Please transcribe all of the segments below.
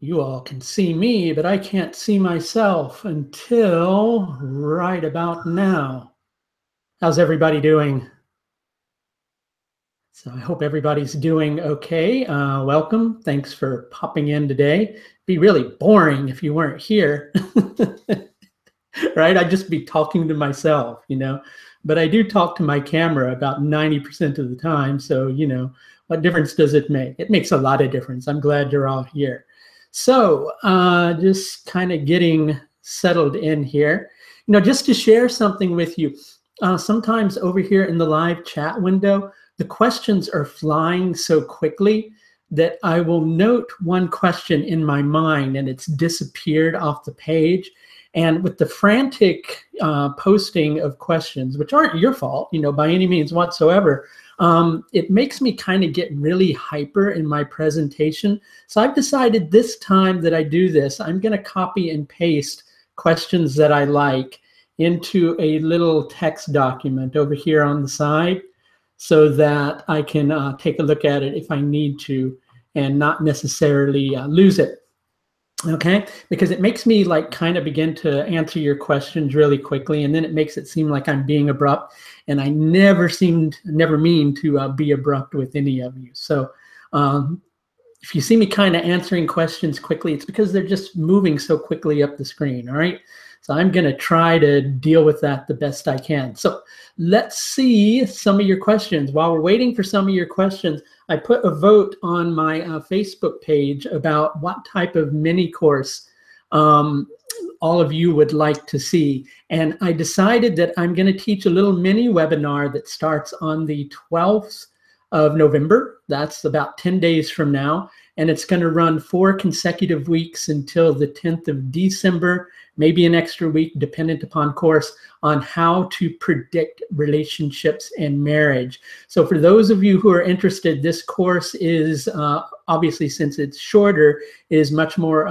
You all can see me, but I can't see myself until right about now. How's everybody doing? So I hope everybody's doing okay. Welcome. Thanks for popping in today. It'd be really boring if you weren't here, right? I'd just be talking to myself, but I do talk to my camera about 90% of the time. So, what difference does it make? It makes a lot of difference. I'm glad you're all here. So just kind of getting settled in here, just to share something with you. Sometimes over here in the live chat window, the questions are flying so quickly that I will note one question in my mind and it's disappeared off the page. And with the frantic posting of questions, which aren't your fault, by any means whatsoever, it makes me kind of get really hyper in my presentation. So I've decided this time that I do this, I'm going to copy and paste questions that I like into a little text document over here on the side so that I can take a look at it if I need to and not necessarily lose it. Okay, because it makes me like kind of begin to answer your questions really quickly, and then it makes it seem like I'm being abrupt, and I never mean to be abrupt with any of you. So if you see me kind of answering questions quickly, it's because they're just moving so quickly up the screen. All right, so I'm going to try to deal with that the best I can. So let's see some of your questions. While we're waiting for some of your questions, I put a vote on my Facebook page about what type of mini course all of you would like to see. And I decided that I'm going to teach a little mini webinar that starts on the 12th of November. That's about 10 days from now. And it's going to run 4 consecutive weeks until the 10th of December, maybe an extra week, dependent upon course, on how to predict relationships and marriage. So for those of you who are interested, this course is obviously, since it's shorter, is much more,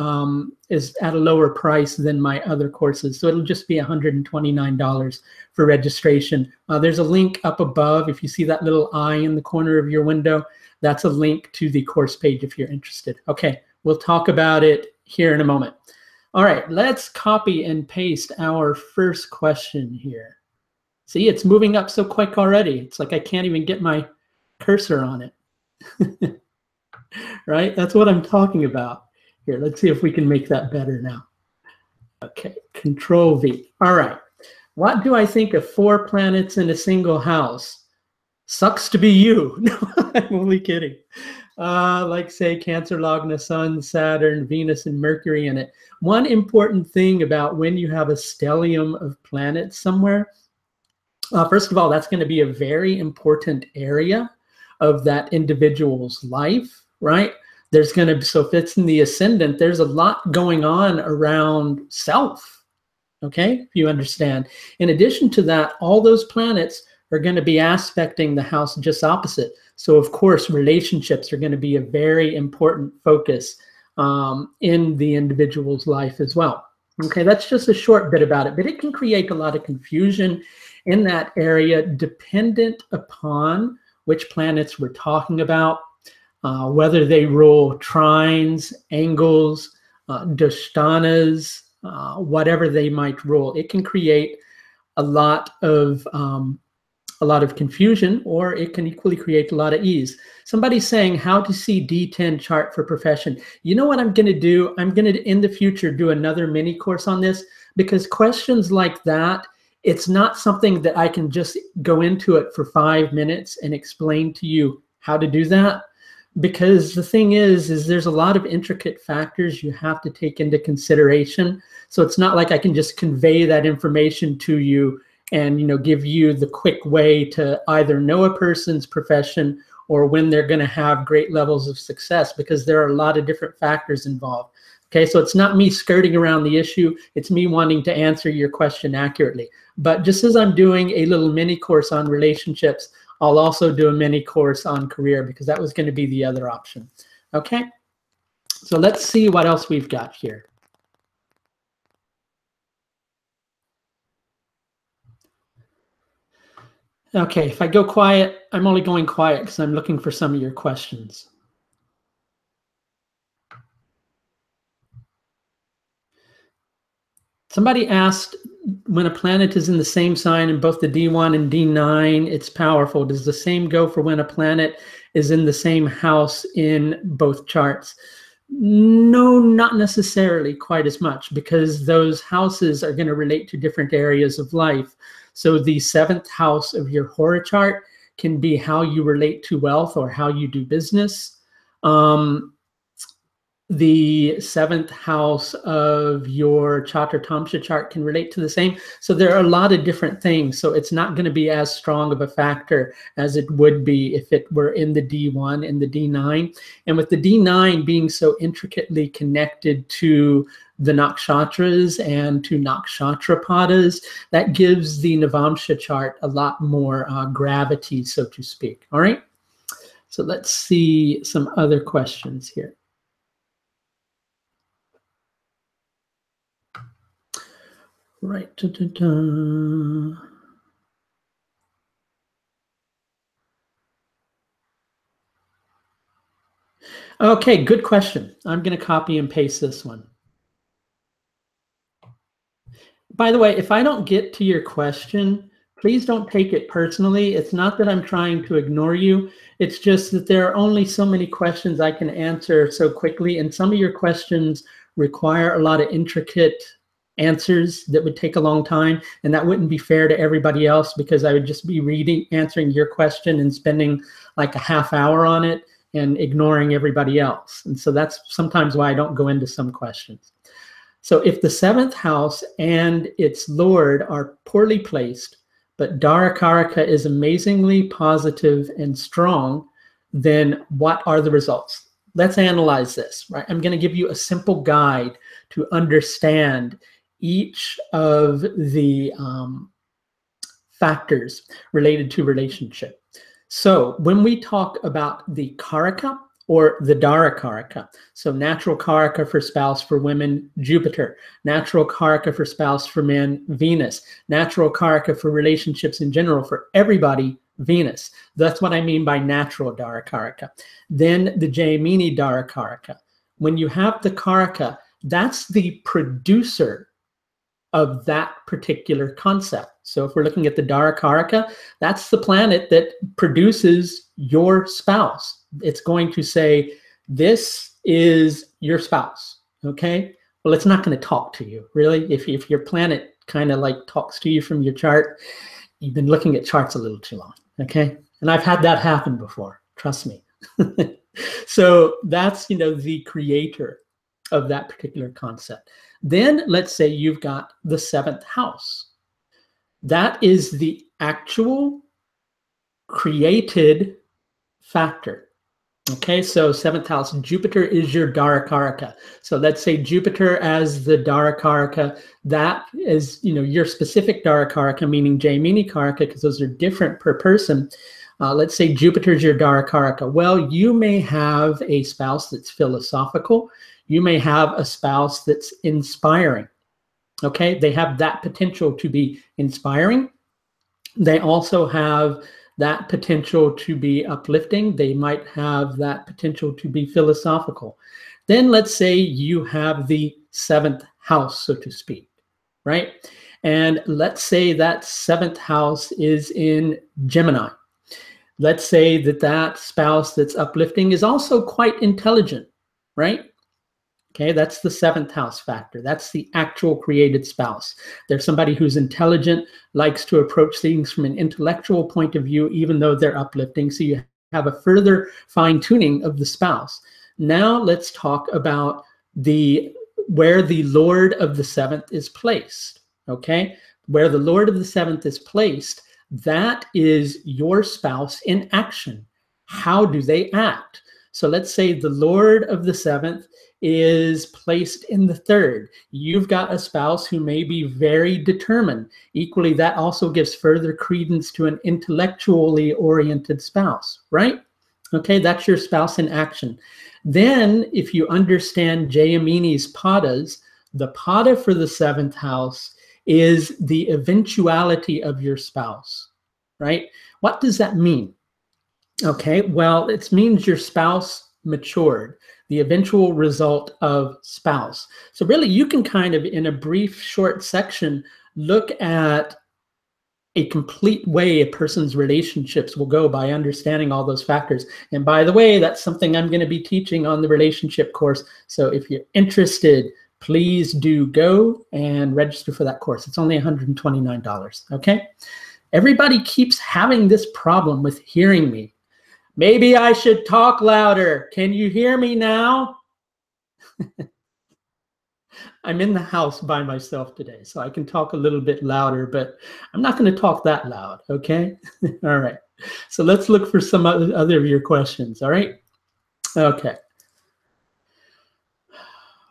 is at a lower price than my other courses. So it'll just be $129 for registration. There's a link up above. If you see that little eye in the corner of your window, that's a link to the course page if you're interested. Okay, we'll talk about it here in a moment. All right, let's copy and paste our first question here. See, it's moving up so quick already. It's like I can't even get my cursor on it. Right? That's what I'm talking about. Here, let's see if we can make that better now. Okay, Control V. All right. What do I think of 4 planets in a single house? Sucks to be you. No, I'm only kidding. Like say Cancer, Lagna, Sun, Saturn, Venus, and Mercury in it. One important thing about when you have a stellium of planets somewhere, first of all, that's going to be a very important area of that individual's life, right? There's going to, so if it's in the ascendant, there's a lot going on around self, okay, if you understand. In addition to that, all those planets are going to be aspecting the house just opposite. So of course, relationships are going to be a very important focus in the individual's life as well. Okay, that's just a short bit about it, but it can create a lot of confusion in that area dependent upon which planets we're talking about, whether they rule trines, angles, dashtanas, whatever they might rule. It can create a lot of confusion, or it can equally create a lot of ease. Somebody's saying how to see D10 chart for profession. You know what I'm going to do? I'm going to, in the future, do another mini course on this, because questions like that, it's not something that I can just go into it for 5 minutes and explain to you how to do that. Because the thing is there's a lot of intricate factors you have to take into consideration. So it's not like I can just convey that information to you and give you the quick way to either know a person's profession or when they're going to have great levels of success, because there are a lot of different factors involved. Okay, so it's not me skirting around the issue, it's me wanting to answer your question accurately. But just as I'm doing a little mini course on relationships, I'll also do a mini course on career, because that was going to be the other option. Okay, so let's see what else we've got here. Okay, if I go quiet, I'm only going quiet because I'm looking for some of your questions. Somebody asked, when a planet is in the same sign in both the D1 and D9, it's powerful. Does the same go for when a planet is in the same house in both charts? No, not necessarily quite as much, because those houses are going to relate to different areas of life. So the 7th house of your Hora chart can be how you relate to wealth or how you do business. The 7th house of your Chatra Tamsha chart can relate to the same. So there are a lot of different things. So it's not going to be as strong of a factor as it would be if it were in the D1 and the D9. And with the D9 being so intricately connected to the nakshatras and to nakshatra padas, that gives the Navamsha chart a lot more gravity, so to speak. All right. So let's see some other questions here. Right. Okay, good question. I'm going to copy and paste this one. By the way, if I don't get to your question, please don't take it personally. It's not that I'm trying to ignore you. It's just that there are only so many questions I can answer so quickly, and some of your questions require a lot of intricate answers that would take a long time, and that wouldn't be fair to everybody else, because I would just be answering your question and spending like a half hour on it and ignoring everybody else. And so that's sometimes why I don't go into some questions. So if the 7th house and its lord are poorly placed, but Dharakaraka is amazingly positive and strong, then what are the results? Let's analyze this, right? I'm going to give you a simple guide to understand each of the factors related to relationship. So when we talk about the Karaka or the Dharakaraka, so natural Karaka for spouse for women, Jupiter, natural Karaka for spouse for men, Venus, natural Karaka for relationships in general for everybody, Venus. That's what I mean by natural Dharakaraka. Then the Jayamini Dharakaraka. When you have the Karaka, that's the producer of that particular concept. So if we're looking at the Dharakaraka, that's the planet that produces your spouse. It's going to say, this is your spouse, okay? Well, it's not going to talk to you, really. If your planet kind of like talks to you from your chart, you've been looking at charts a little too long, okay? And I've had that happen before, trust me. So that's, the creator of that particular concept. Then let's say you've got the 7th house. That is the actual created factor. Okay, so 7th house, Jupiter is your Dharakaraka. So let's say Jupiter as the Dharakaraka, that is, your specific Dharakaraka, meaning Jaimini Karaka, because those are different per person. Let's say Jupiter is your Dharakaraka. Well, you may have a spouse that's philosophical. You may have a spouse that's inspiring. Okay, they have that potential to be inspiring. They also have that potential to be uplifting. They might have that potential to be philosophical. Then let's say you have the 7th house, so to speak, right? And let's say that 7th house is in Gemini. Let's say that spouse that's uplifting is also quite intelligent, right? Okay, that's the 7th house factor. That's the actual created spouse. There's somebody who's intelligent, likes to approach things from an intellectual point of view, even though they're uplifting. So you have a further fine-tuning of the spouse. Now let's talk about where the Lord of the 7th is placed. Okay, where the Lord of the 7th is placed, that is your spouse in action. How do they act? So let's say the Lord of the 7th is placed in the 3rd. You've got a spouse who may be very determined. Equally, that also gives further credence to an intellectually oriented spouse, right? Okay, that's your spouse in action. Then, if you understand Jayamini's padas, the pada for the 7th house is the eventuality of your spouse, right? What does that mean? Okay, well, it means your spouse matured, the eventual result of spouse. So really, you can kind of, in a brief, short section, look at a complete way a person's relationships will go by understanding all those factors. And by the way, that's something I'm going to be teaching on the relationship course. So if you're interested, please do go and register for that course. It's only $129, okay? Everybody keeps having this problem with hearing me. Maybe I should talk louder. Can you hear me now? I'm in the house by myself today, so I can talk a little bit louder, but I'm not going to talk that loud, okay? All right. So let's look for some other of your questions, all right? Okay.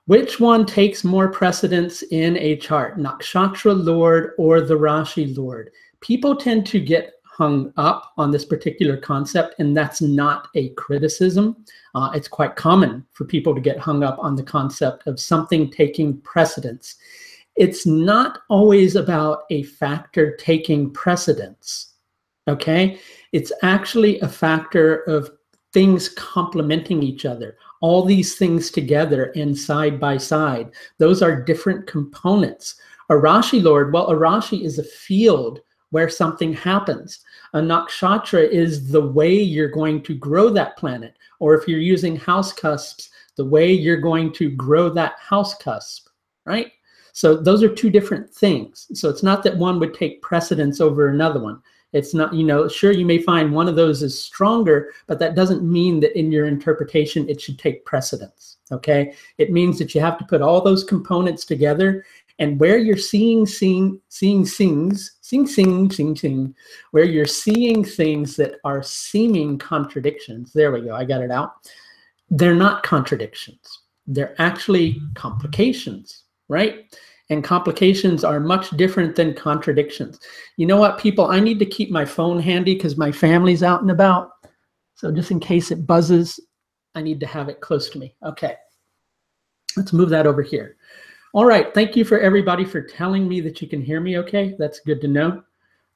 Which one takes more precedence in a chart, Nakshatra Lord or the Rashi Lord? People tend to get hung up on this particular concept, and that's not a criticism. It's quite common for people to get hung up on the concept of something taking precedence. It's not always about a factor taking precedence, okay? It's actually a factor of things complementing each other. All these things together and side by side, those are different components. A Rashi Lord, well, a Rashi is a field where something happens. A nakshatra is the way you're going to grow that planet. Or if you're using house cusps, the way you're going to grow that house cusp, right? So those are two different things. So it's not that one would take precedence over another one. It's not, you know, sure, you may find one of those is stronger, but that doesn't mean that in your interpretation it should take precedence, okay? It means that you have to put all those components together, and where you're seeing things, where you're seeing things that are seeming contradictions, there we go, I got it out. They're not contradictions. They're actually complications, right? And complications are much different than contradictions. You know what, people? I need to keep my phone handy because my family's out and about. So just in case it buzzes, I need to have it close to me. Okay, let's move that over here. All right, thank you for everybody for telling me that you can hear me okay. That's good to know.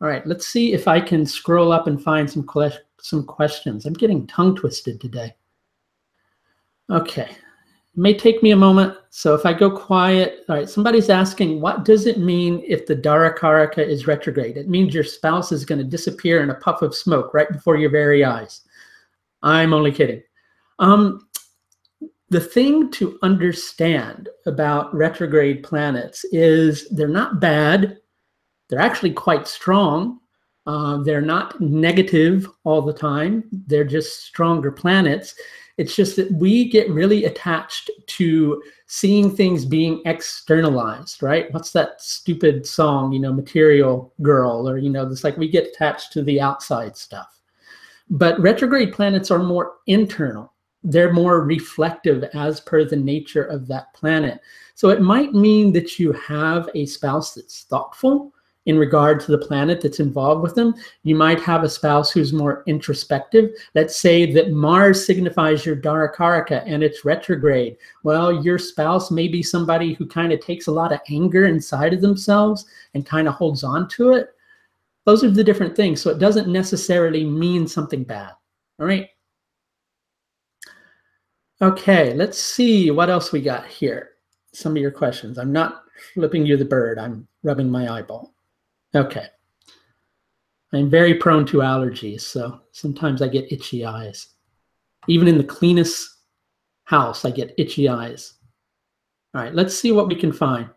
All right, let's see if I can scroll up and find some questions. I'm getting tongue twisted today. Okay. It may take me a moment, so if I go quiet, all right, somebody's asking, what does it mean if the Darakaraka is retrograde? It means your spouse is going to disappear in a puff of smoke right before your very eyes. I'm only kidding. The thing to understand about retrograde planets is they're not bad. They're actually quite strong. They're not negative all the time. They're just stronger planets. It's just that we get really attached to seeing things being externalized, right? What's that stupid song, you know, Material Girl, or, you know, it's like we get attached to the outside stuff. But retrograde planets are more internal. They're more reflective as per the nature of that planet. So it might mean that you have a spouse that's thoughtful in regard to the planet that's involved with them. You might have a spouse who's more introspective. Let's say that Mars signifies your Darakaraka and it's retrograde. Well, your spouse may be somebody who kind of takes a lot of anger inside of themselves and kind of holds on to it. Those are the different things. So it doesn't necessarily mean something bad. All right. Okay, let's see what else we got here. Some of your questions. I'm not flipping you the bird. I'm rubbing my eyeball. Okay. I'm very prone to allergies, so sometimes I get itchy eyes. Even in the cleanest house, I get itchy eyes. All right, let's see what we can find.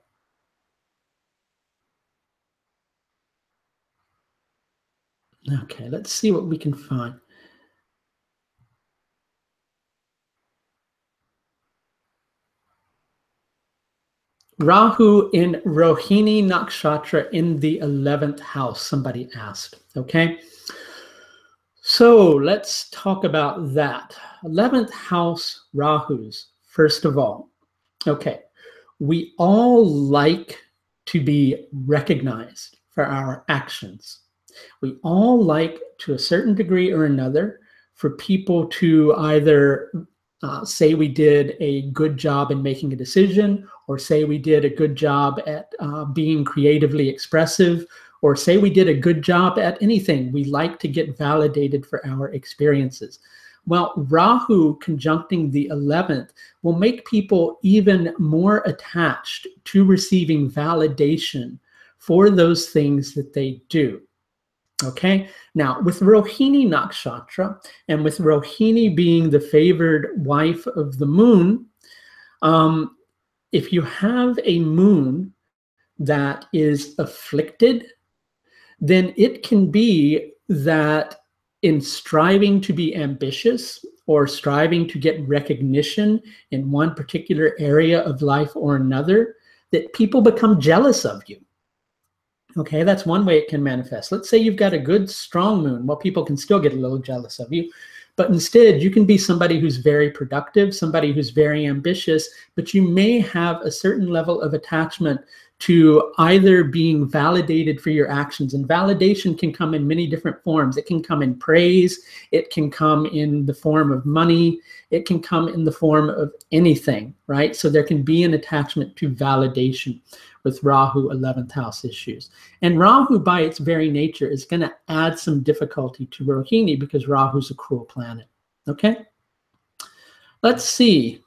Okay, let's see what we can find. Rahu in Rohini Nakshatra in the 11th house, somebody asked, okay? So let's talk about that. 11th house Rahus, first of all. Okay, we all like to be recognized for our actions. We all like, to a certain degree or another, for people to either say we did a good job in making a decision, or say we did a good job at being creatively expressive, or say we did a good job at anything. We like to get validated for our experiences. Well, Rahu conjuncting the 11th will make people even more attached to receiving validation for those things that they do. Okay, now with Rohini Nakshatra, and with Rohini being the favored wife of the moon, if you have a moon that is afflicted, then it can be that in striving to be ambitious or striving to get recognition in one particular area of life or another, that people become jealous of you. Okay, that's one way it can manifest. Let's say you've got a good, strong moon. Well, people can still get a little jealous of you. But instead, you can be somebody who's very productive, somebody who's very ambitious, but you may have a certain level of attachment to either being validated for your actions. And validation can come in many different forms. It can come in praise. It can come in the form of money. It can come in the form of anything, right? So there can be an attachment to validation with Rahu 11th house issues. And Rahu, by its very nature, is going to add some difficulty to Rohini because Rahu's a cruel planet. Okay? Let's see.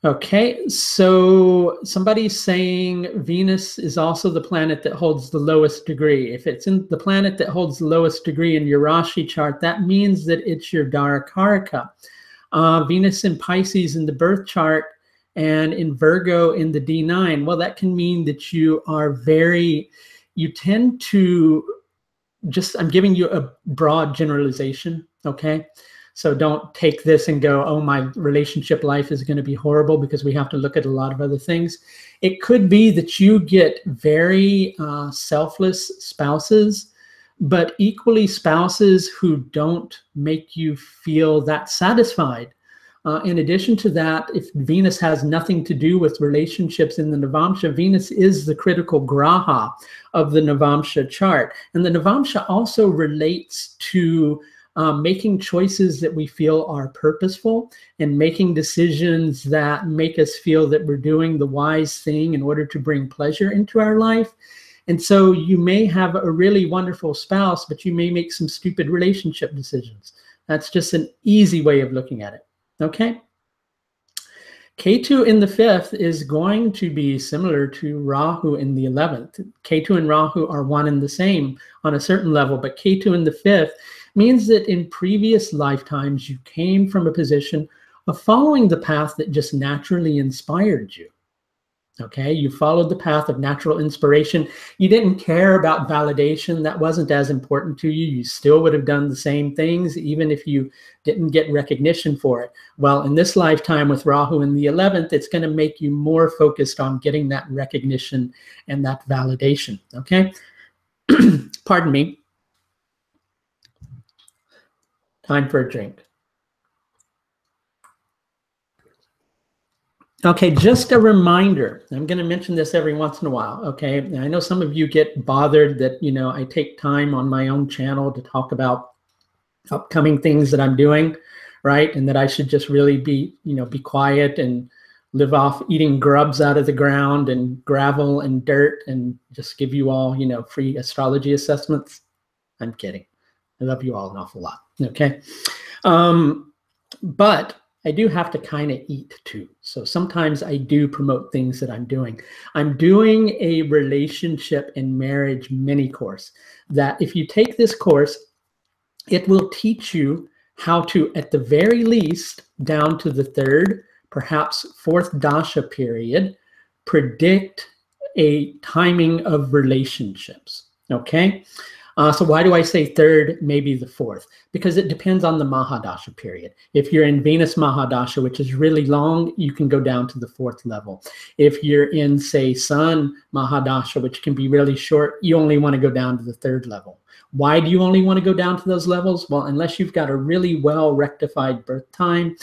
Okay, so somebody's saying Venus is also the planet that holds the lowest degree. If it's in the planet that holds the lowest degree in your Rashi chart, that means that it's your Darakaraka. Venus in Pisces in the birth chart and in Virgo in the D9, well, that can mean that you are you tend to I'm giving you a broad generalization, okay? So don't take this and go, oh, my relationship life is going to be horrible, because we have to look at a lot of other things. It could be that you get very selfless spouses, but equally spouses who don't make you feel that satisfied. In addition to that, if Venus has nothing to do with relationships in the Navamsha, Venus is the critical graha of the Navamsha chart. And the Navamsha also relates to making choices that we feel are purposeful and making decisions that make us feel that we're doing the wise thing in order to bring pleasure into our life. And so you may have a really wonderful spouse, but you may make some stupid relationship decisions. That's just an easy way of looking at it. Okay. Ketu in the 5th is going to be similar to Rahu in the 11th. Ketu and Rahu are one and the same on a certain level, but Ketu in the 5th means that in previous lifetimes, you came from a position of following the path that just naturally inspired you. Okay, you followed the path of natural inspiration. You didn't care about validation. That wasn't as important to you. You still would have done the same things, even if you didn't get recognition for it. Well, in this lifetime with Rahu in the 11th, it's going to make you more focused on getting that recognition and that validation. Okay, pardon me. Time for a drink. Okay, just a reminder. I'm going to mention this every once in a while, okay? I know some of you get bothered that, you know, I take time on my own channel to talk about upcoming things that I'm doing, right? And that I should just really be, you know, be quiet and live off eating grubs out of the ground and gravel and dirt and just give you all, you know, free astrology assessments. I'm kidding. I love you all an awful lot, okay? But I do have to kind of eat too. So sometimes I do promote things that I'm doing. I'm doing a relationship and marriage mini course that if you take this course, it will teach you how to, at the very least, down to the 3rd, perhaps 4th dasha period, predict a timing of relationships, okay? So why do I say 3rd, maybe the 4th? Because it depends on the Mahadasha period. If you're in Venus Mahadasha, which is really long, you can go down to the 4th level. If you're in, say, Sun Mahadasha, which can be really short, you only want to go down to the 3rd level. Why do you only want to go down to those levels? Well, unless you've got a really well rectified birth time,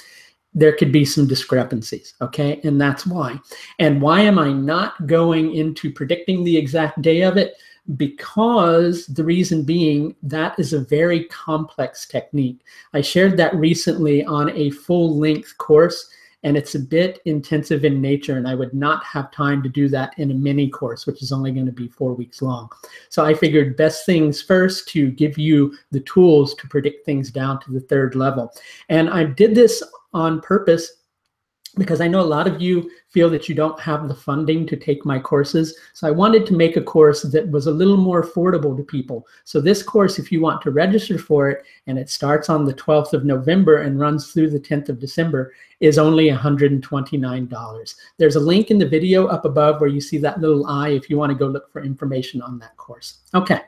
there could be some discrepancies, okay? And that's why. And why am I not going into predicting the exact day of it? Because the reason being, that is a very complex technique. I shared that recently on a full-length course, and it's a bit intensive in nature, and I would not have time to do that in a mini course, which is only going to be 4 weeks long. So I figured best things first to give you the tools to predict things down to the 3rd level. And I did this on purpose because I know a lot of you feel that you don't have the funding to take my courses. So I wanted to make a course that was a little more affordable to people. So this course, if you want to register for it, and it starts on the 12th of November and runs through the 10th of December, is only $129. There's a link in the video up above where you see that little eye if you want to go look for information on that course. Okay,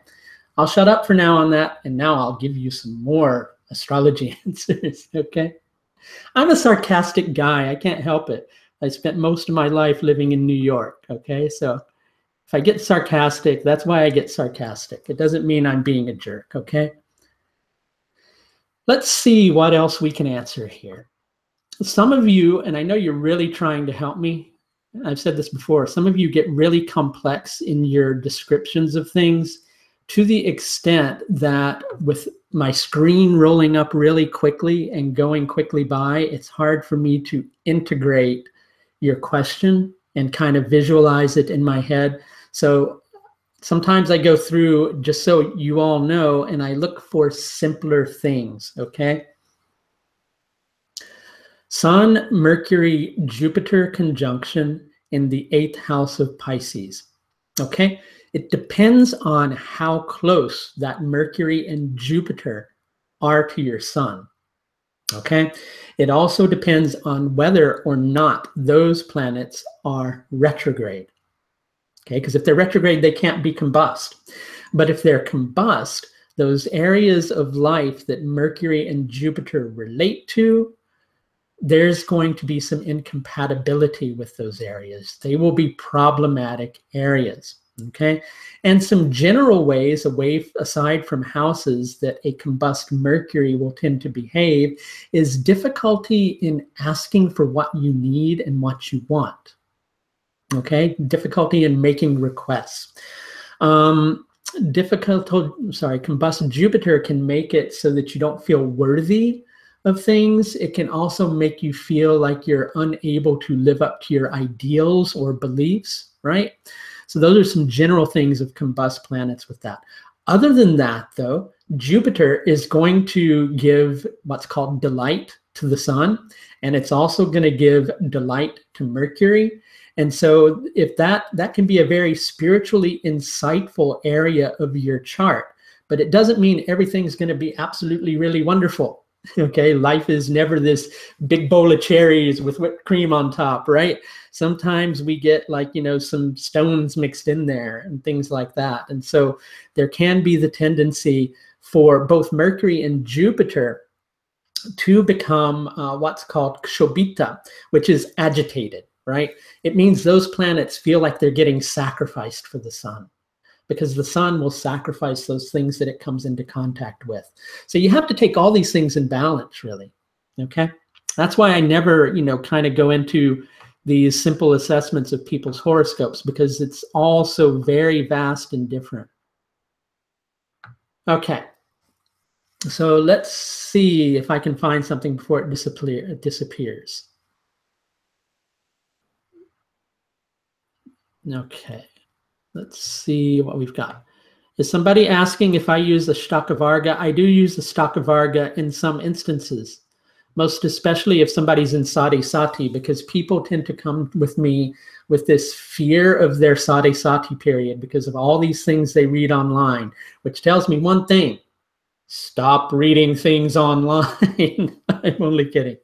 I'll shut up for now on that, and now I'll give you some more astrology answers, okay? I'm a sarcastic guy. I can't help it. I spent most of my life living in New York, okay? So if I get sarcastic, that's why I get sarcastic. It doesn't mean I'm being a jerk, okay? Let's see what else we can answer here. Some of you, and I know you're really trying to help me. I've said this before. Some of you get really complex in your descriptions of things to the extent that with my screen rolling up really quickly and going quickly by, it's hard for me to integrate your question and kind of visualize it in my head. So sometimes I go through, just so you all know, and I look for simpler things, okay? Sun, Mercury, Jupiter conjunction in the 8th house of Pisces, okay? It depends on how close that Mercury and Jupiter are to your sun, okay? It also depends on whether or not those planets are retrograde, okay? Because if they're retrograde, they can't be combust. But if they're combust, those areas of life that Mercury and Jupiter relate to, there's going to be some incompatibility with those areas. They will be problematic areas. Okay, and some general ways away aside from houses that a combust Mercury will tend to behave is difficulty in asking for what you need and what you want. Okay, difficulty in making requests. Combust Jupiter can make it so that you don't feel worthy of things. It can also make you feel like you're unable to live up to your ideals or beliefs, right? So those are some general things of combust planets with that. Other than that, though, Jupiter is going to give what's called delight to the sun, and it's also going to give delight to Mercury. And so if that can be a very spiritually insightful area of your chart, but it doesn't mean everything's going to be absolutely really wonderful. Okay, life is never this big bowl of cherries with whipped cream on top, right? Sometimes we get some stones mixed in there and things like that. And so there can be the tendency for both Mercury and Jupiter to become what's called kshobita, which is agitated, right? It means those planets feel like they're getting sacrificed for the sun, because the sun will sacrifice those things that it comes into contact with. So you have to take all these things in balance, really, okay? That's why I never, kind of go into these simple assessments of people's horoscopes, because it's all so very vast and different. Okay, so let's see if I can find something before it disappears. Okay. Let's see what we've got. Is somebody asking if I use the Ashtaka-Varga? I do use the Ashtaka-Varga in some instances, most especially if somebody's in Sati-Sati, because people tend to come with me with this fear of their Sati-Sati period because of all these things they read online, which tells me one thing: stop reading things online. I'm only kidding.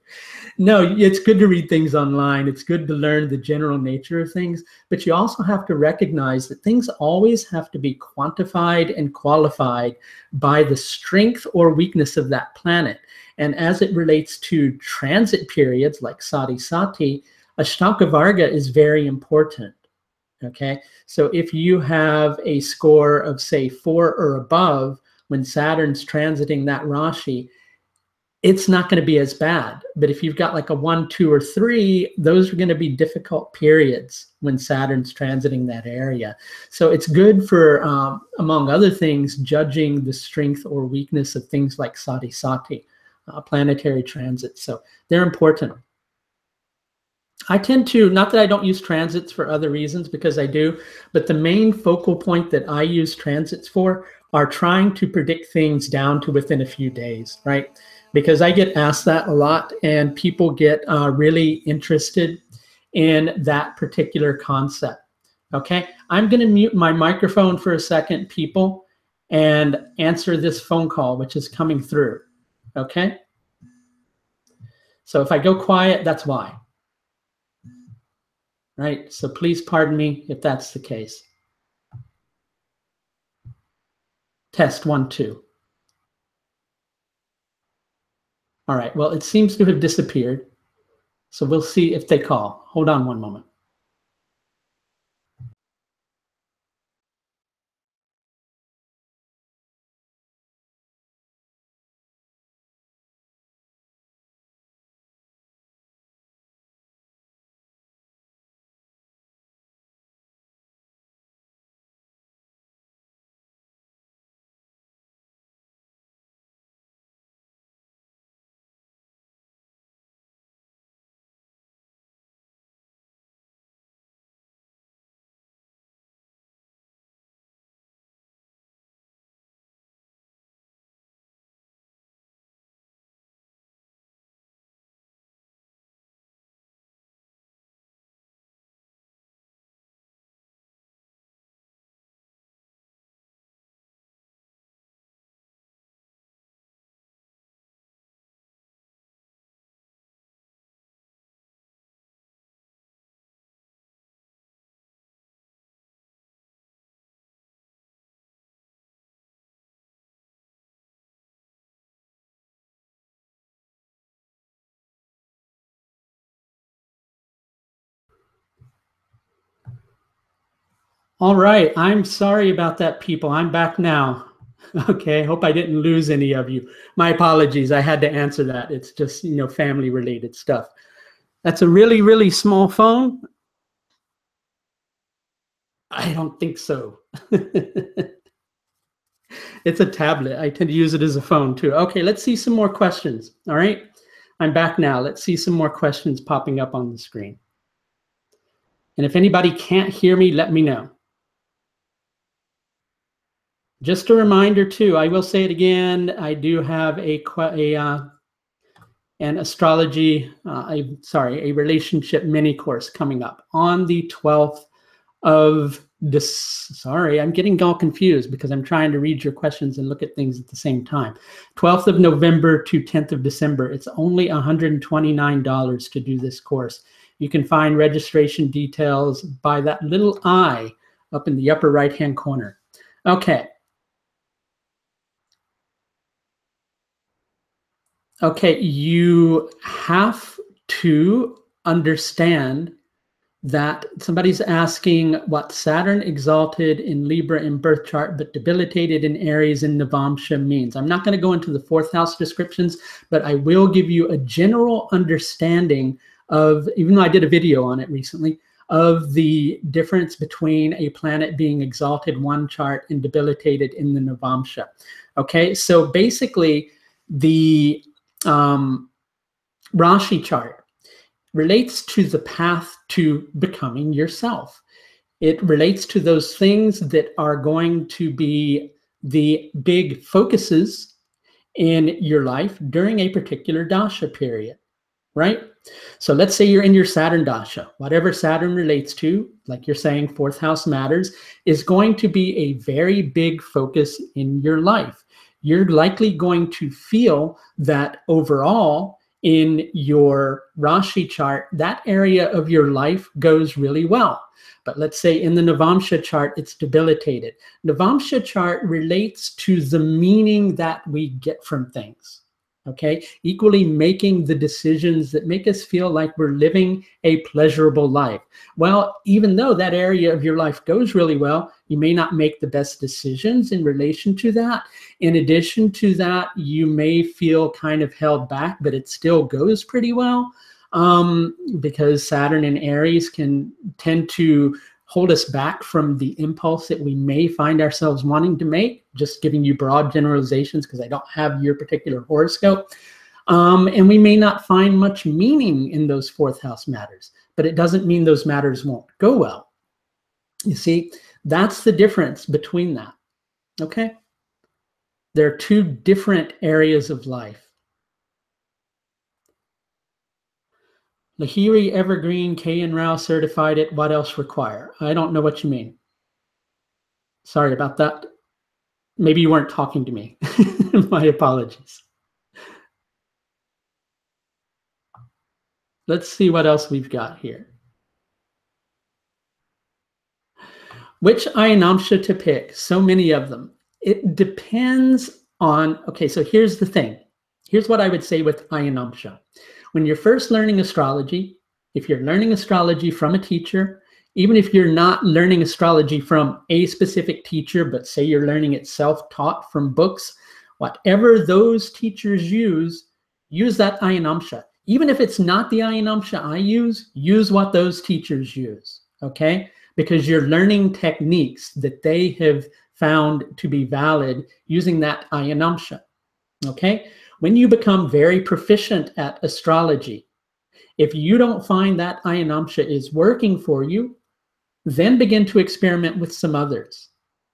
No, it's good to read things online. It's good to learn the general nature of things, but you also have to recognize that things always have to be quantified and qualified by the strength or weakness of that planet. And as it relates to transit periods like Sati-Sati, Ashtaka-Varga is very important, okay? So if you have a score of, say, 4 or above when Saturn's transiting that Rashi, it's not going to be as bad. But if you've got like a 1, 2, or 3, those are going to be difficult periods when Saturn's transiting that area. So it's good for, among other things, judging the strength or weakness of things like Sati-Sati, planetary transits. So they're important. I tend to, not that I don't use transits for other reasons, because I do, but the main focal point that I use transits for are trying to predict things down to within a few days, right? Because I get asked that a lot, and people get really interested in that particular concept. Okay, I'm going to mute my microphone for a second, people, and answer this phone call, which is coming through. Okay, so if I go quiet, that's why. Right, so please pardon me if that's the case. Test 1, 2. All right, well, it seems to have disappeared. So we'll see if they call. Hold on one moment. All right, I'm sorry about that, people. I'm back now. Okay, hope I didn't lose any of you. My apologies, I had to answer that. It's just, family related stuff. That's a really, really small phone. I don't think so. It's a tablet. I tend to use it as a phone too. Okay, let's see some more questions. All right, I'm back now. Let's see some more questions popping up on the screen. And if anybody can't hear me, let me know. Just a reminder too, I will say it again, I do have an astrology, a relationship mini course coming up on the 12th of this. Sorry, I'm getting all confused because I'm trying to read your questions and look at things at the same time. 12th of November to 10th of December. It's only $129 to do this course. You can find registration details by that little I up in the upper right-hand corner. Okay. Okay, you have to understand that somebody's asking what Saturn exalted in Libra in birth chart but debilitated in Aries in Navamsha means. I'm not going to go into the fourth house descriptions, but I will give you a general understanding of, even though I did a video on it recently, of the difference between a planet being exalted one chart and debilitated in the Navamsha. Okay, so basically the Rashi chart relates to the path to becoming yourself. It relates to those things that are going to be the big focuses in your life during a particular dasha period, right? So let's say you're in your Saturn dasha. Whatever Saturn relates to, like you're saying, fourth house matters, is going to be a very big focus in your life. You're likely going to feel that overall in your Rashi chart, that area of your life goes really well. But let's say in the Navamsha chart, it's debilitated. Navamsha chart relates to the meaning that we get from things. Okay, equally making the decisions that make us feel like we're living a pleasurable life. Well, even though that area of your life goes really well, you may not make the best decisions in relation to that. In addition to that, you may feel kind of held back, but it still goes pretty well because Saturn and Aries can tend to hold us back from the impulse that we may find ourselves wanting to make, just giving you broad generalizations because I don't have your particular horoscope. And we may not find much meaning in those fourth house matters. but it doesn't mean those matters won't go well. You see, that's the difference between that, okay? There are two different areas of life. Lahiri, Evergreen, K and Rao certified it. What else require? I don't know what you mean. Sorry about that. Maybe you weren't talking to me. My apologies. Let's see what else we've got here. Which ayanamsha to pick? So many of them. It depends on, okay, so here's the thing. Here's what I would say with ayanamsha. When you're first learning astrology, if you're learning astrology from a teacher, even if you're not learning astrology from a specific teacher, but say you're learning it self-taught from books, whatever those teachers use that ayanamsha. Even if it's not the ayanamsha I use what those teachers use, okay? Because you're learning techniques that they have found to be valid using that ayanamsha, okay? When you become very proficient at astrology, if you don't find that ayanamsha is working for you, then begin to experiment with some others,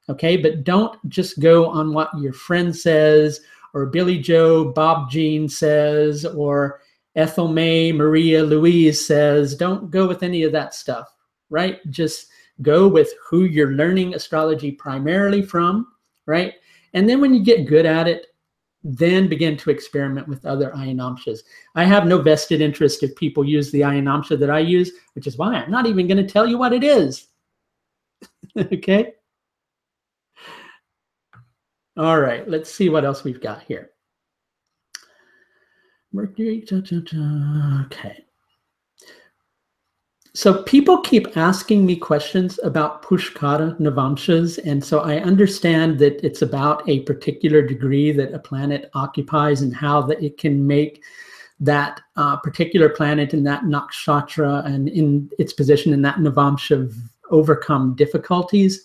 okay? But don't just go on what your friend says, or Billy Joe, Bob Jean says, or Ethel May, Maria Louise says. Don't go with any of that stuff, right? Just go with who you're learning astrology primarily from, right? And then when you get good at it, then begin to experiment with other ayanamshas. I have no vested interest if people use the ayanamsha that I use, which is why I'm not even going to tell you what it is. Okay? All right, let's see what else we've got here. Mercury, okay. So people keep asking me questions about Pushkara Navamshas, and so I understand that it's about a particular degree that a planet occupies and how that it can make that particular planet in that nakshatra and in its position in that Navamsha overcome difficulties.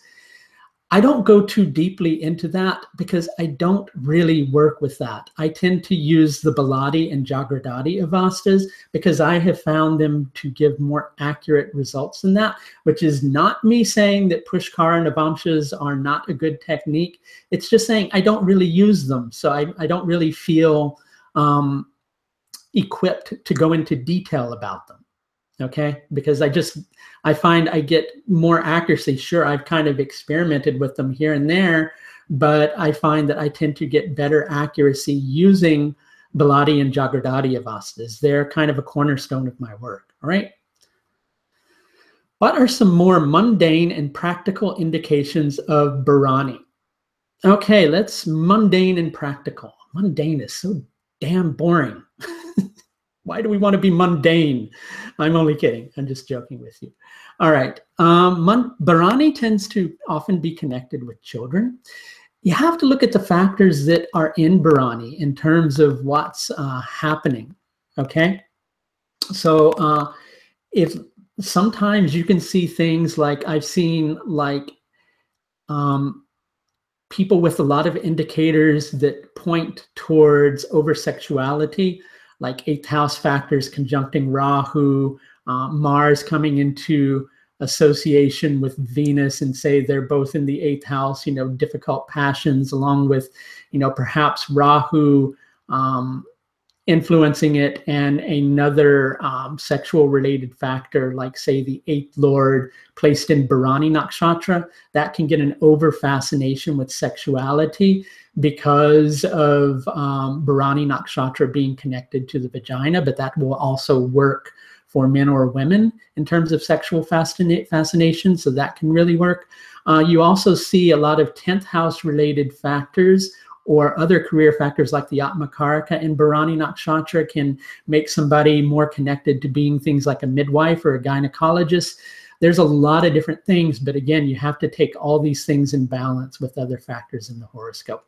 I don't go too deeply into that because I don't really work with that. I tend to use the Baladi and Jagradati avastas because I have found them to give more accurate results than that, which is not me saying that Pushkara Navamshas are not a good technique. It's just saying I don't really use them. So I don't really feel equipped to go into detail about them. Okay, because I find I get more accuracy. Sure, I've kind of experimented with them here and there, but I find that I tend to get better accuracy using Baladi and Jagradati avastas. They're kind of a cornerstone of my work, all right? What are some more mundane and practical indications of Bharani? Okay, let's mundane and practical. Mundane is so damn boring. Why do we want to be mundane? I'm only kidding. I'm just joking with you. All right. Bharani tends to often be connected with children. You have to look at the factors that are in Bharani in terms of what's happening. Okay. So if sometimes you can see things like I've seen like people with a lot of indicators that point towards over-sexuality, like 8th house factors conjuncting Rahu, Mars coming into association with Venus, and say they're both in the 8th house, you know, difficult passions, along with, you know, perhaps Rahu influencing it, and another sexual related factor, like say the 8th lord placed in Bharani nakshatra, that can get an over fascination with sexuality because of Bharani nakshatra being connected to the vagina, but that will also work for men or women in terms of sexual fascination, so that can really work. You also see a lot of 10th house related factors or other career factors like the Atmakaraka in Bharani nakshatra can make somebody more connected to being things like a midwife or a gynecologist. There's a lot of different things, but again, you have to take all these things in balance with other factors in the horoscope.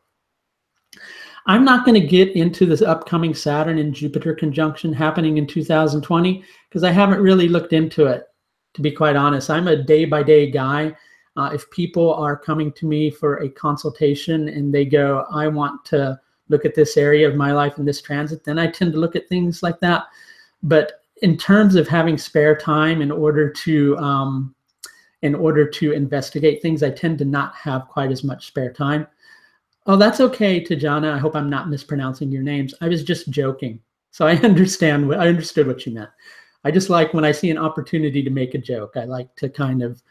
I'm not going to get into this upcoming Saturn and Jupiter conjunction happening in 2020 because I haven't really looked into it, to be quite honest. I'm a day-by-day guy. If people are coming to me for a consultation and they go, I want to look at this area of my life in this transit, then I tend to look at things like that. But in terms of having spare time in order to investigate things, I tend to not have quite as much spare time. Oh, that's okay, Tajana. I hope I'm not mispronouncing your names. I was just joking. So I understood what you meant. I just like when I see an opportunity to make a joke, I like to kind of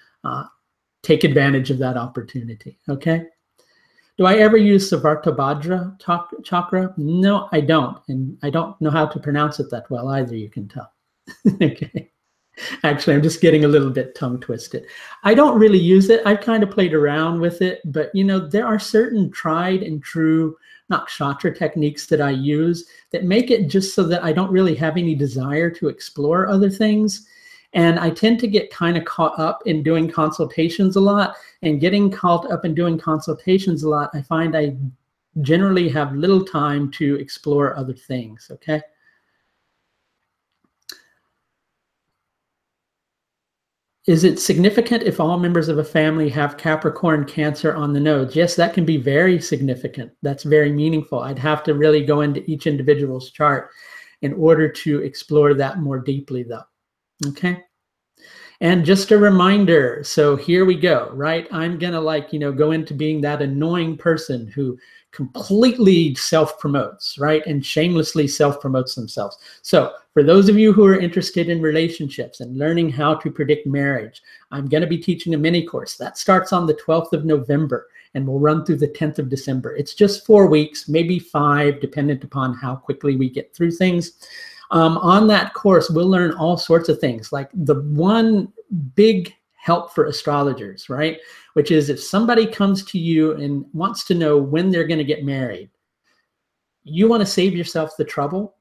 take advantage of that opportunity. Okay. Do I ever use Savartabhadra chakra? No, I don't. And I don't know how to pronounce it that well either, you can tell. Okay. Actually, I'm just getting a little bit tongue twisted. I don't really use it. I've kind of played around with it, but you know, there are certain tried and true nakshatra techniques that I use that make it just so that I don't really have any desire to explore other things. And I tend to get kind of caught up in doing consultations a lot, and getting caught up in doing consultations a lot, I find I generally have little time to explore other things, okay? Is it significant if all members of a family have Capricorn Cancer on the nodes? Yes, that can be very significant. That's very meaningful. I'd have to really go into each individual's chart in order to explore that more deeply, though. Okay. And just a reminder, so here we go, right? I'm going to go into being that annoying person who completely self-promotes, right? And shamelessly self-promotes themselves. So for those of you who are interested in relationships and learning how to predict marriage, I'm going to be teaching a mini course that starts on the 12th of November and will run through the 10th of December. It's just 4 weeks, maybe 5, dependent upon how quickly we get through things. On that course, we'll learn all sorts of things, like the one big help for astrologers, right? Which is if somebody comes to you and wants to know when they're going to get married, you want to save yourself the trouble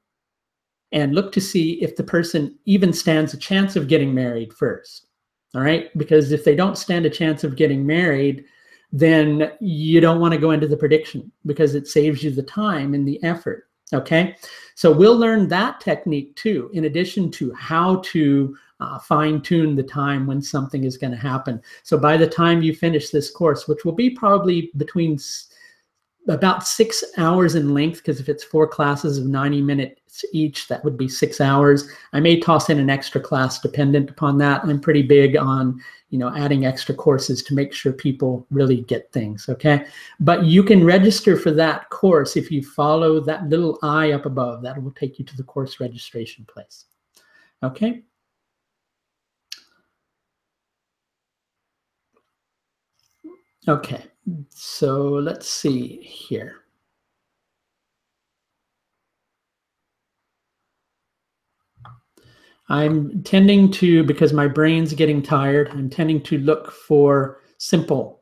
and look to see if the person even stands a chance of getting married first, all right? Because if they don't stand a chance of getting married, then you don't want to go into the prediction because it saves you the time and the effort. Okay, so we'll learn that technique too, in addition to how to fine tune the time when something is going to happen. So by the time you finish this course, which will be probably between about 6 hours in length, because if it's 4 classes of 90 minutes each, that would be 6 hours. I may toss in an extra class dependent upon that. I'm pretty big on, adding extra courses to make sure people really get things, okay? But you can register for that course if you follow that little I up above. That will take you to the course registration place, okay? Okay, so let's see here. I'm tending to, because my brain's getting tired, I'm tending to look for simple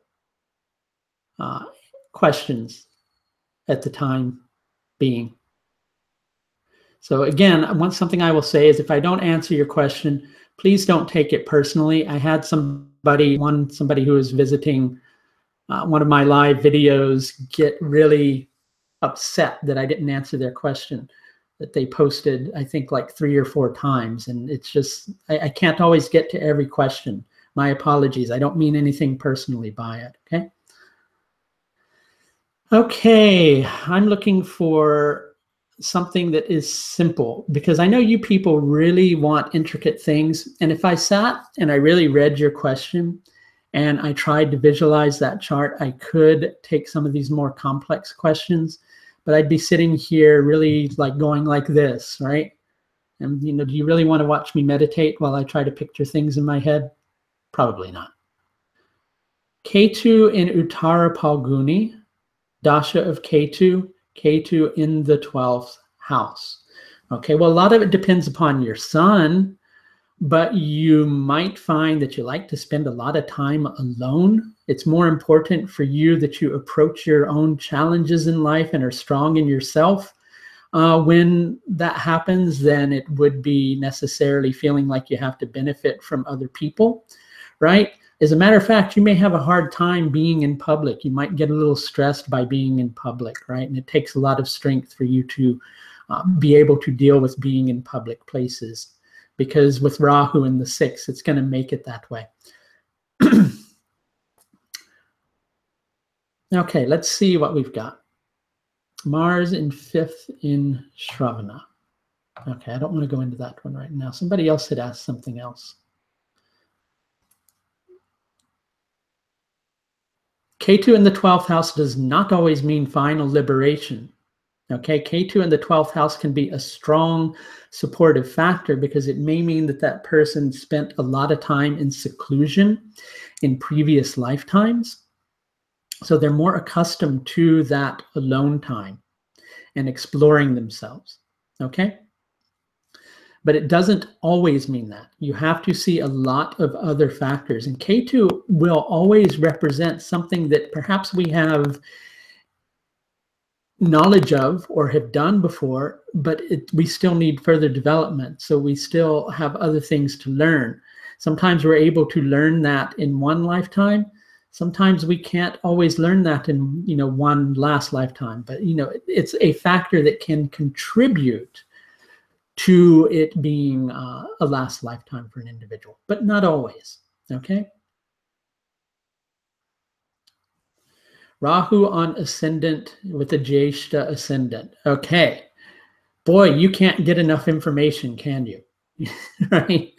questions at the time being. So again, something I will say is if I don't answer your question, please don't take it personally. I had somebody who was visiting one of my live videos get really upset that I didn't answer their question that they posted, I think like 3 or 4 times. And it's just, I can't always get to every question. My apologies. I don't mean anything personally by it, okay? Okay, I'm looking for something that is simple because I know you people really want intricate things. And if I sat and I really read your question and I tried to visualize that chart, I could take some of these more complex questions, but I'd be sitting here really like going like this, right? And do you really want to watch me meditate while I try to picture things in my head? Probably not. Ketu in Uttara Palguni, Dasha of Ketu in the 12th house. Okay, well, a lot of it depends upon your sun, but you might find that you like to spend a lot of time alone. It's more important for you that you approach your own challenges in life and are strong in yourself. When that happens, then it would be necessarily feeling like you have to benefit from other people, right? As a matter of fact, you may have a hard time being in public. You might get a little stressed by being in public, right? And it takes a lot of strength for you to be able to deal with being in public places, because with Rahu in the 6th, it's going to make it that way. Okay, let's see what we've got. Mars in 5th in Shravana. Okay, I don't want to go into that one right now. Somebody else had asked something else. K2 in the 12th house does not always mean final liberation. Okay, K2 in the 12th house can be a strong supportive factor because it may mean that that person spent a lot of time in seclusion in previous lifetimes. So they're more accustomed to that alone time and exploring themselves. Okay? But it doesn't always mean that. You have to see a lot of other factors. And K2 will always represent something that perhaps we have knowledge of or have done before, but we still need further development. So we still have other things to learn. Sometimes we're able to learn that in one lifetime. Sometimes we can't always learn that in, one last lifetime. But, it's a factor that can contribute to it being a last lifetime for an individual, but not always. Okay. Rahu on ascendant with a Jyeshta ascendant. Okay. Boy, you can't get enough information, can you? Right?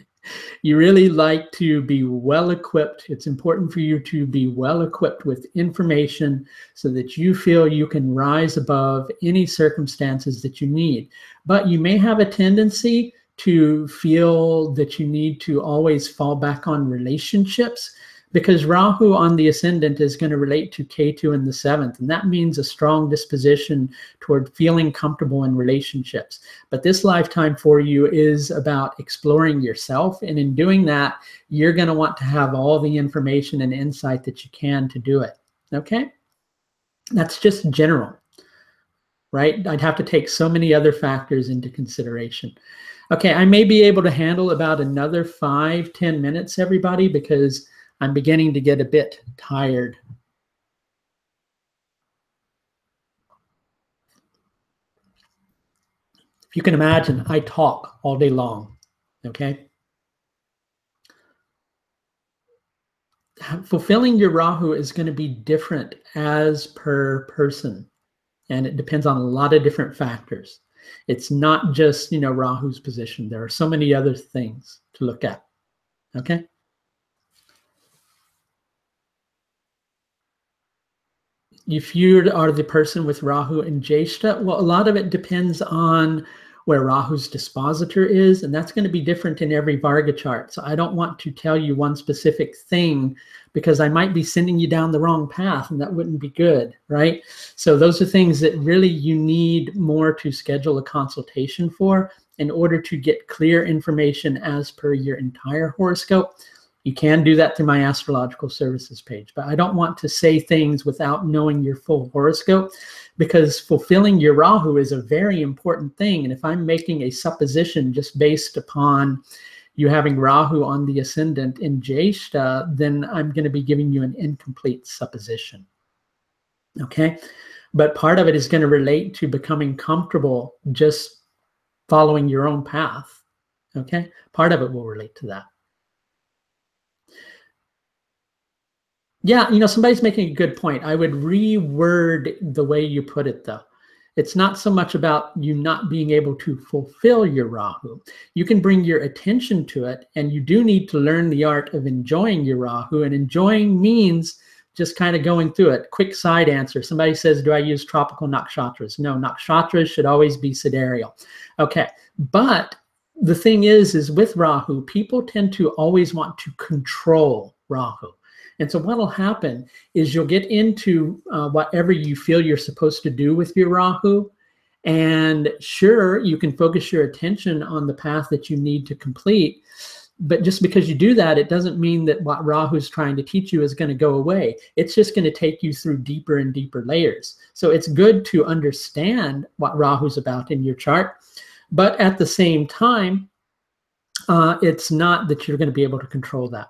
You really like to be well equipped. It's important for you to be well equipped with information so that you feel you can rise above any circumstances that you need. But you may have a tendency to feel that you need to always fall back on relationships, because Rahu on the ascendant is going to relate to Ketu in the 7th, and that means a strong disposition toward feeling comfortable in relationships. But this lifetime for you is about exploring yourself, and in doing that, you're going to want to have all the information and insight that you can to do it. Okay? That's just general, right? I'd have to take so many other factors into consideration. Okay, I may be able to handle about another 5-10 minutes, everybody, because I'm beginning to get a bit tired. If you can imagine, I talk all day long, okay? Fulfilling your Rahu is going to be different as per person, and it depends on a lot of different factors. It's not just, Rahu's position. There are so many other things to look at, okay? If you are the person with Rahu and Jyeshta, well, a lot of it depends on where Rahu's dispositor is, and that's going to be different in every Varga chart. So I don't want to tell you one specific thing because I might be sending you down the wrong path, and that wouldn't be good, right? So those are things that really you need more to schedule a consultation for in order to get clear information as per your entire horoscope. You can do that through my astrological services page, but I don't want to say things without knowing your full horoscope, because fulfilling your Rahu is a very important thing. And if I'm making a supposition just based upon you having Rahu on the ascendant in Jyeshta, then I'm going to be giving you an incomplete supposition. Okay? But part of it is going to relate to becoming comfortable just following your own path. Okay? Part of it will relate to that. Yeah, somebody's making a good point. I would reword the way you put it, though. It's not so much about you not being able to fulfill your Rahu. You can bring your attention to it, and you do need to learn the art of enjoying your Rahu, and enjoying means just kind of going through it. Quick side answer. Somebody says, do I use tropical nakshatras? No, nakshatras should always be sidereal. Okay, but the thing is with Rahu, people tend to always want to control Rahu. And so what will happen is you'll get into whatever you feel you're supposed to do with your Rahu. And sure, you can focus your attention on the path that you need to complete. But just because you do that, it doesn't mean that what Rahu is trying to teach you is going to go away. It's just going to take you through deeper and deeper layers. So it's good to understand what Rahu is about in your chart. But at the same time, it's not that you're going to be able to control that.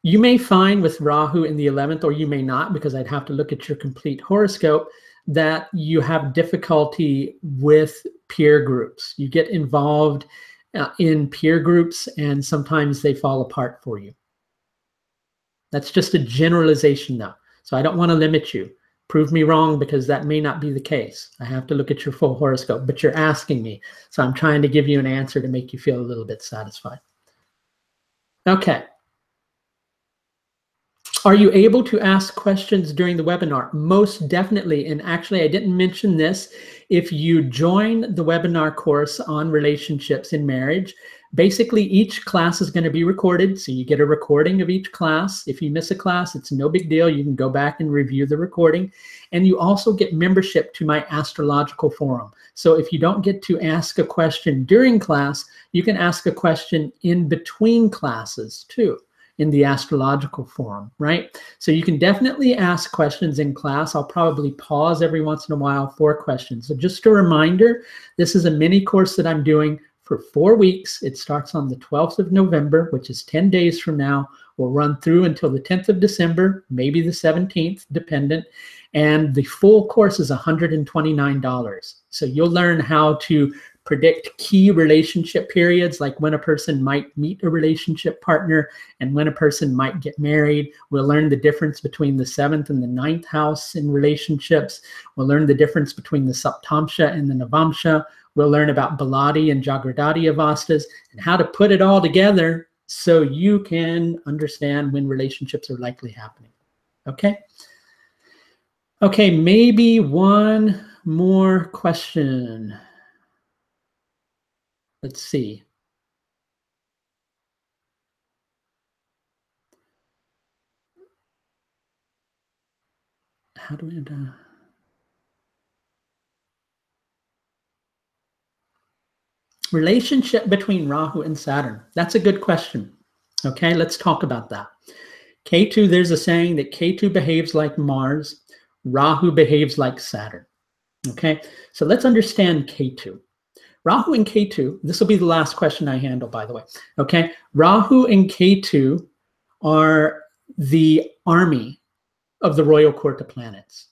You may find with Rahu in the 11th, or you may not, because I'd have to look at your complete horoscope, that you have difficulty with peer groups. You get involved in peer groups, and sometimes they fall apart for you. That's just a generalization, though. So I don't want to limit you. Prove me wrong, because that may not be the case. I have to look at your full horoscope, but you're asking me. So I'm trying to give you an answer to make you feel a little bit satisfied. Okay. Are you able to ask questions during the webinar? Most definitely. And actually, I didn't mention this. If you join the webinar course on relationships in marriage, basically each class is going to be recorded. So you get a recording of each class. If you miss a class, it's no big deal. You can go back and review the recording. And you also get membership to my astrological forum. So if you don't get to ask a question during class, you can ask a question in between classes too, in the astrological forum, right? So you can definitely ask questions in class. I'll probably pause every once in a while for questions. So just a reminder, this is a mini course that I'm doing for 4 weeks. It starts on the 12th of November, which is 10 days from now. We'll run through until the 10th of December, maybe the 17th, dependent. And the full course is $129. So you'll learn how to predict key relationship periods, like when a person might meet a relationship partner and when a person might get married. We'll learn the difference between the 7th and the 9th house in relationships. We'll learn the difference between the Saptamsha and the Navamsha. We'll learn about Baladi and Jagradati avastas and how to put it all together so you can understand when relationships are likely happening. Okay? Okay, maybe one more question. Let's see. How do we relationship between Rahu and Saturn? That's a good question. Okay, let's talk about that. Ketu, there's a saying that Ketu behaves like Mars, Rahu behaves like Saturn. Okay, so let's understand Ketu. Rahu and Ketu, this will be the last question I handle, by the way. Okay, Rahu and Ketu are the army of the royal court of planets.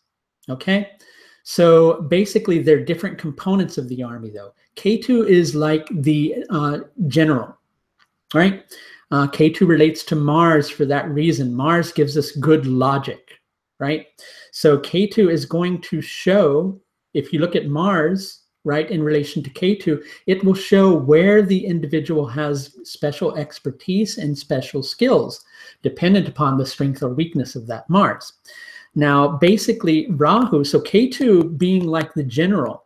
Okay, so basically they're different components of the army, though. Ketu is like the general, right? Ketu relates to Mars for that reason. Mars gives us good logic, right? So Ketu is going to show, if you look at Mars, right, in relation to Ketu, it will show where the individual has special expertise and special skills, dependent upon the strength or weakness of that Mars. Now, basically, Rahu, so Ketu being like the general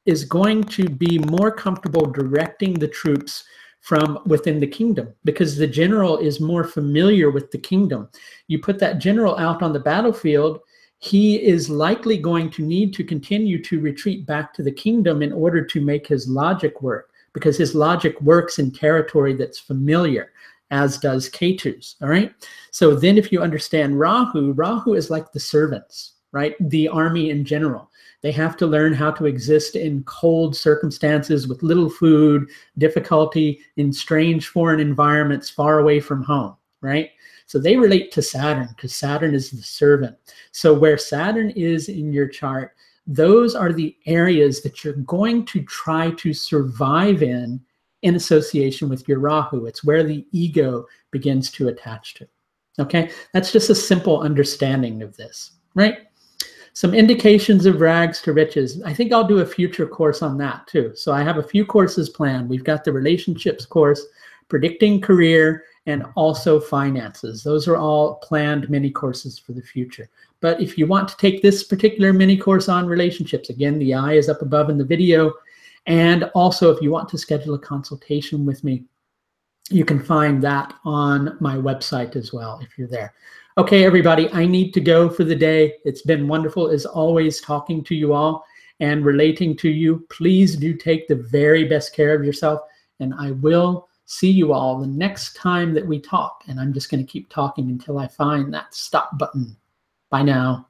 is going to be more comfortable directing the troops from within the kingdom, because the general is more familiar with the kingdom. You put that general out on the battlefield, he is likely going to need to continue to retreat back to the kingdom in order to make his logic work, because his logic works in territory that's familiar, as does Ketu's, all right? So then if you understand Rahu, Rahu is like the servants, right? The army in general. They have to learn how to exist in cold circumstances with little food, difficulty in strange foreign environments far away from home, right? So they relate to Saturn, because Saturn is the servant. So where Saturn is in your chart, those are the areas that you're going to try to survive in association with your Rahu. It's where the ego begins to attach to. Okay, that's just a simple understanding of this, right? Some indications of rags to riches. I think I'll do a future course on that too. So I have a few courses planned. We've got the relationships course, predicting career, and also finances. Those are all planned mini courses for the future. But if you want to take this particular mini course on relationships, again, the eye is up above in the video. And also, if you want to schedule a consultation with me, you can find that on my website as well, if you're there. Okay, everybody, I need to go for the day. It's been wonderful, as always, talking to you all and relating to you. Please do take the very best care of yourself, and I will see you all the next time that we talk. And I'm just going to keep talking until I find that stop button. Bye now.